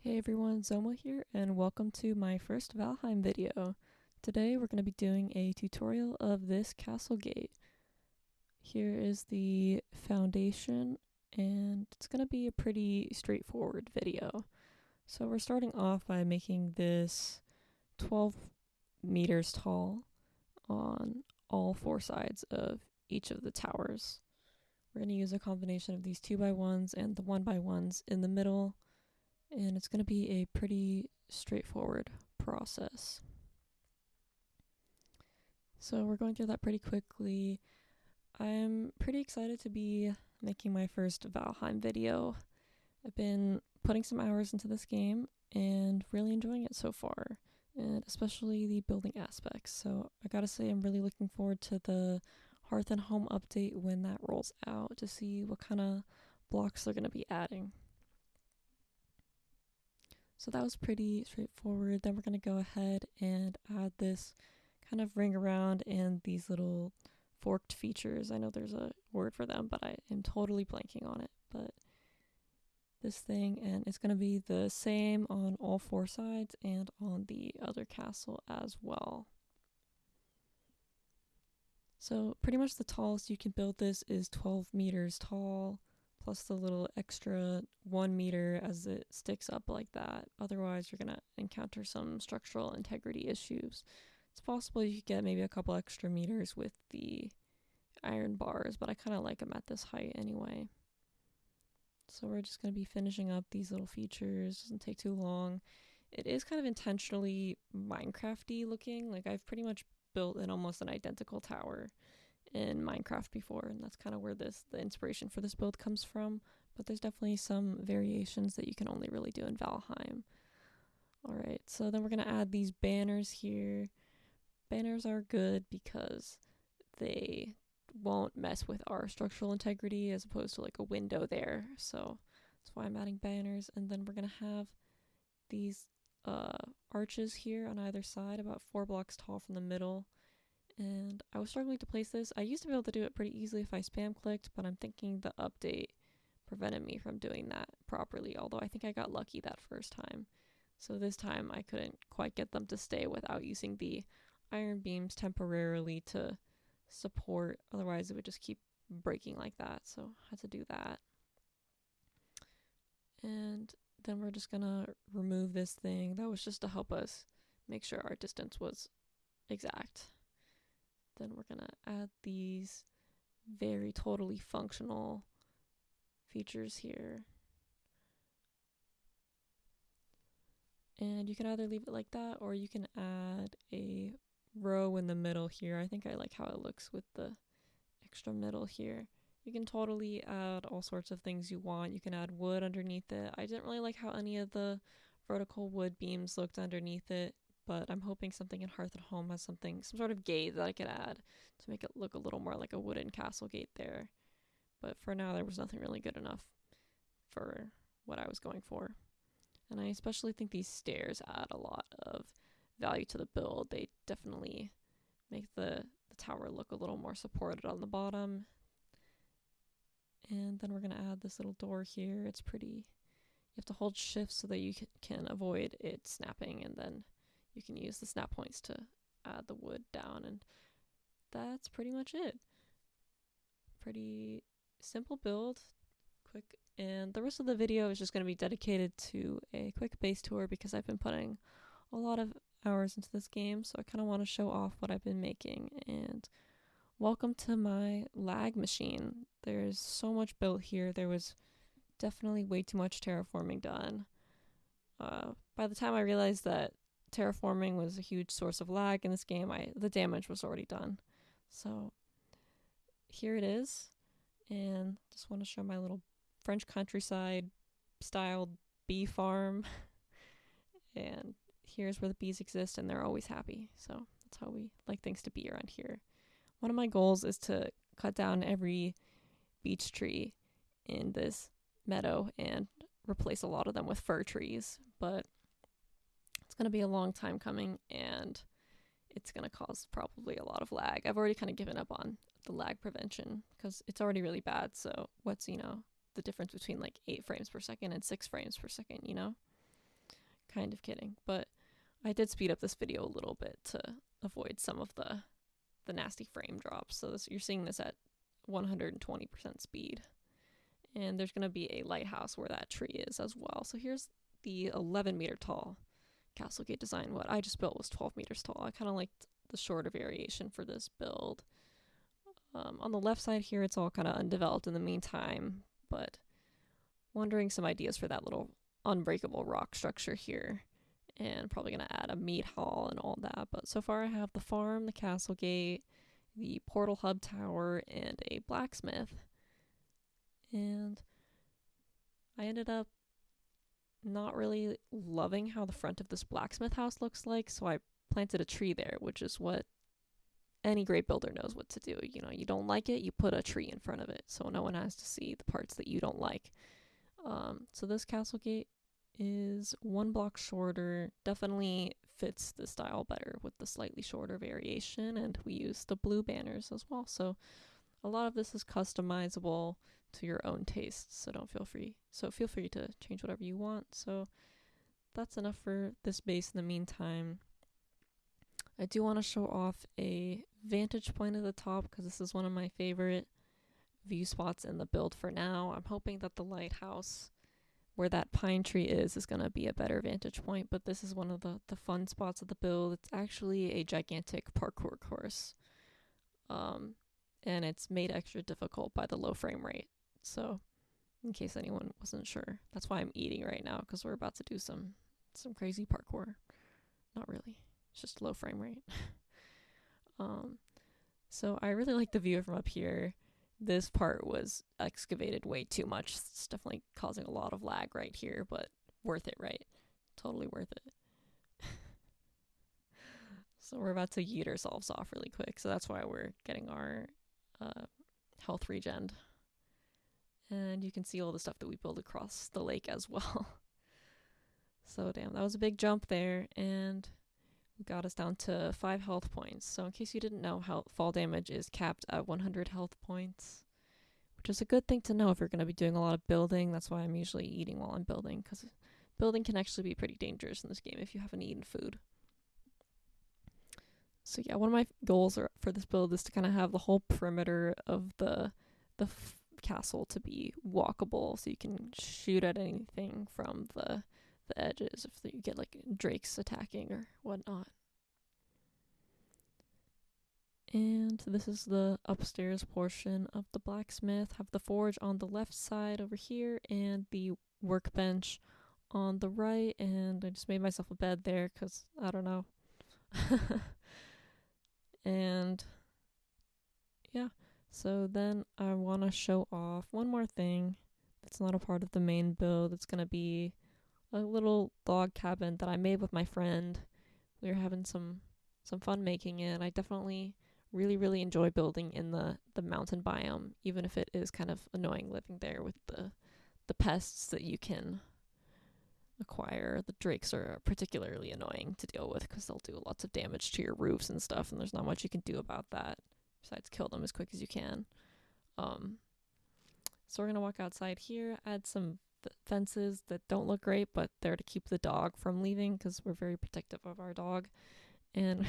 Hey everyone, Zoma here, and welcome to my first Valheim video. Today we're going to be doing a tutorial of this castle gate. Here is the foundation, and it's going to be a pretty straightforward video. So we're starting off by making this 12 meters tall on all four sides of each of the towers. We're going to use a combination of these 2x1s and the 1x1s in the middle, and it's going to be a pretty straightforward process. So we're going through that pretty quickly. I'm pretty excited to be making my first Valheim video. I've been putting some hours into this game and really enjoying it so far, and especially the building aspects. So I gotta say I'm really looking forward to the Hearth and Home update when that rolls out to see what kind of blocks they're going to be adding. So that was pretty straightforward. Then we're going to go ahead and add this kind of ring around and these little forked features. I know there's a word for them, but I am totally blanking on it. But this thing, and it's going to be the same on all four sides and on the other castle as well. So pretty much the tallest you can build this is 12 meters tall, plus the little extra 1 meter as it sticks up like that. Otherwise, you're going to encounter some structural integrity issues. It's possible you could get maybe a couple extra meters with the iron bars, but I kind of like them at this height anyway. So we're just going to be finishing up these little features. Doesn't take too long. It is kind of intentionally Minecraft-y looking. Like, I've pretty much built almost an identical tower in Minecraft before, and that's kind of where the inspiration for this build comes from. But there's definitely some variations that you can only really do in Valheim. Alright, so then we're going to add these banners here. Banners are good because they won't mess with our structural integrity as opposed to like a window there. So that's why I'm adding banners. And then we're going to have these arches here on either side, about 4 blocks tall from the middle. And I was struggling to place this. I used to be able to do it pretty easily if I spam clicked, but I'm thinking the update prevented me from doing that properly, although I think I got lucky that first time. So this time I couldn't quite get them to stay without using the iron beams temporarily to support, otherwise it would just keep breaking like that, so I had to do that. And then we're just gonna remove this thing. That was just to help us make sure our distance was exact. Then we're gonna add these very totally functional features here. And you can either leave it like that or you can add a row in the middle here. I think I like how it looks with the extra middle here. You can totally add all sorts of things you want. You can add wood underneath it. I didn't really like how any of the vertical wood beams looked underneath it, but I'm hoping something in Hearth and Home has some sort of gate that I could add to make it look a little more like a wooden castle gate there. But for now, there was nothing really good enough for what I was going for. And I especially think these stairs add a lot of value to the build. They definitely make the tower look a little more supported on the bottom. And then we're going to add this little door here. It's pretty, you have to hold shift so that you can avoid it snapping, and then you can use the snap points to add the wood down, and that's pretty much it. Pretty simple build, quick, and the rest of the video is just going to be dedicated to a quick base tour because I've been putting a lot of hours into this game, so I kind of want to show off what I've been making. And welcome to my lag machine. There's so much built here. There was definitely way too much terraforming done. By the time I realized that terraforming was a huge source of lag in this game, the damage was already done. So here it is, and just want to show my little French countryside styled bee farm. And here's where the bees exist, and they're always happy. So that's how we like things to be around here. One of my goals is to cut down every beech tree in this meadow and replace a lot of them with fir trees, but it's going to be a long time coming, and it's going to cause probably a lot of lag. I've already kind of given up on the lag prevention because it's already really bad. So what's, the difference between like 8 frames per second and 6 frames per second, kind of kidding. But I did speed up this video a little bit to avoid some of the nasty frame drops. So you're seeing this at 120% speed. And there's going to be a lighthouse where that tree is as well. So here's the 11 meter tall castle gate design. What I just built was 12 meters tall. I kind of liked the shorter variation for this build. On the left side here, it's all kind of undeveloped in the meantime, but wondering some ideas for that little unbreakable rock structure here, and probably going to add a meat hall and all that. But so far I have the farm, the castle gate, the portal hub tower, and a blacksmith. And I ended up not really loving how the front of this blacksmith house looks like, so I planted a tree there, which is what any great builder knows what to do. You know, you don't like it, you put a tree in front of it, so no one has to see the parts that you don't like. So this castle gate is 1 block shorter, definitely fits the style better with the slightly shorter variation, and we use the blue banners as well. So a lot of this is customizable to your own tastes, so feel free to change whatever you want. So that's enough for this base in the meantime. I do want to show off a vantage point at the top because this is one of my favorite view spots in the build for now. I'm hoping that the lighthouse where that pine tree is going to be a better vantage point, but this is one of the fun spots of the build. It's actually a gigantic parkour course, and it's made extra difficult by the low frame rate. So in case anyone wasn't sure, that's why I'm eating right now, because we're about to do some crazy parkour. Not really, it's just low frame rate. So I really like the view from up here. This part was excavated way too much. It's definitely causing a lot of lag right here, but worth it, right? Totally worth it. So we're about to yeet ourselves off really quick, so that's why we're getting our health regen. And you can see all the stuff that we build across the lake as well. So damn, that was a big jump there, and got us down to 5 health points. So in case you didn't know, fall damage is capped at 100 health points, which is a good thing to know if you're going to be doing a lot of building. That's why I'm usually eating while I'm building, because building can actually be pretty dangerous in this game if you haven't eaten food. So yeah, one of my goals for this build is to kind of have the whole perimeter of the castle to be walkable, so you can shoot at anything from the edges if you get like drakes attacking or whatnot. And this is the upstairs portion of the blacksmith. Have the forge on the left side over here and the workbench on the right, and I just made myself a bed there because I don't know. And yeah, so then I want to show off one more thing that's not a part of the main build. It's going to be a little log cabin that I made with my friend. We were having some fun making it. I definitely really enjoy building in the mountain biome, even if it is kind of annoying living there with the pests that you can acquire. The drakes are particularly annoying to deal with because they'll do lots of damage to your roofs and stuff, and there's not much you can do about that besides kill them as quick as you can. So we're gonna walk outside here, add some fences that don't look great, but they're to keep the dog from leaving because we're very protective of our dog. And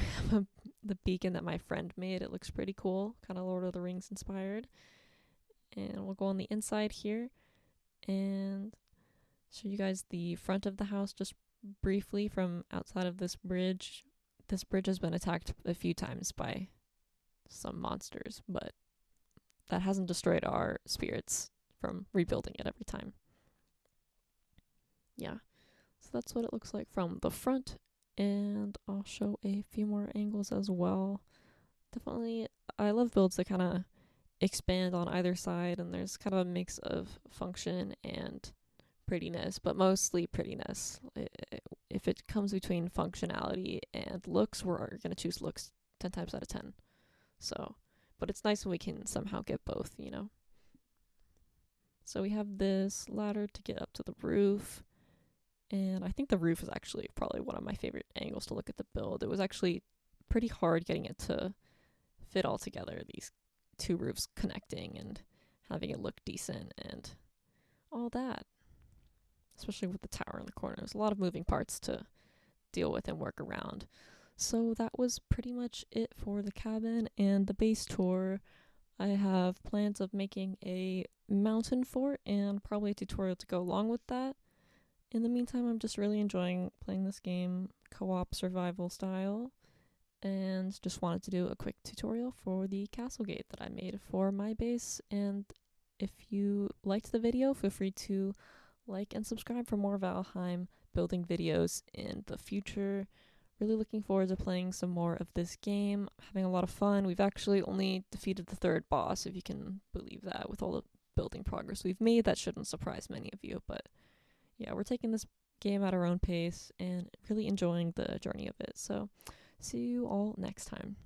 the beacon that my friend made, it looks pretty cool, kind of Lord of the Rings inspired. And we'll go on the inside here and show you guys the front of the house just briefly from outside of this bridge. This bridge has been attacked a few times by some monsters, but that hasn't destroyed our spirits from rebuilding it every time. Yeah, so that's what it looks like from the front, and I'll show a few more angles as well. Definitely, I love builds that kind of expand on either side, and there's kind of a mix of function and prettiness, but mostly prettiness. If it comes between functionality and looks, we're going to choose looks 10 times out of 10. So, but it's nice when we can somehow get both, you know? So we have this ladder to get up to the roof. And I think the roof is actually probably one of my favorite angles to look at the build. It was actually pretty hard getting it to fit all together, these two roofs connecting and having it look decent and all that. especially with the tower in the corner. There's a lot of moving parts to deal with and work around. So that was pretty much it for the cabin and the base tour. I have plans of making a mountain fort and probably a tutorial to go along with that. In the meantime, I'm just really enjoying playing this game co-op survival style and just wanted to do a quick tutorial for the castle gate that I made for my base. And if you liked the video, feel free to like and subscribe for more Valheim building videos in the future. Really looking forward to playing some more of this game. Having a lot of fun. We've actually only defeated the third boss, if you can believe that, with all the building progress we've made. That shouldn't surprise many of you, but yeah, we're taking this game at our own pace and really enjoying the journey of it. So, see you all next time.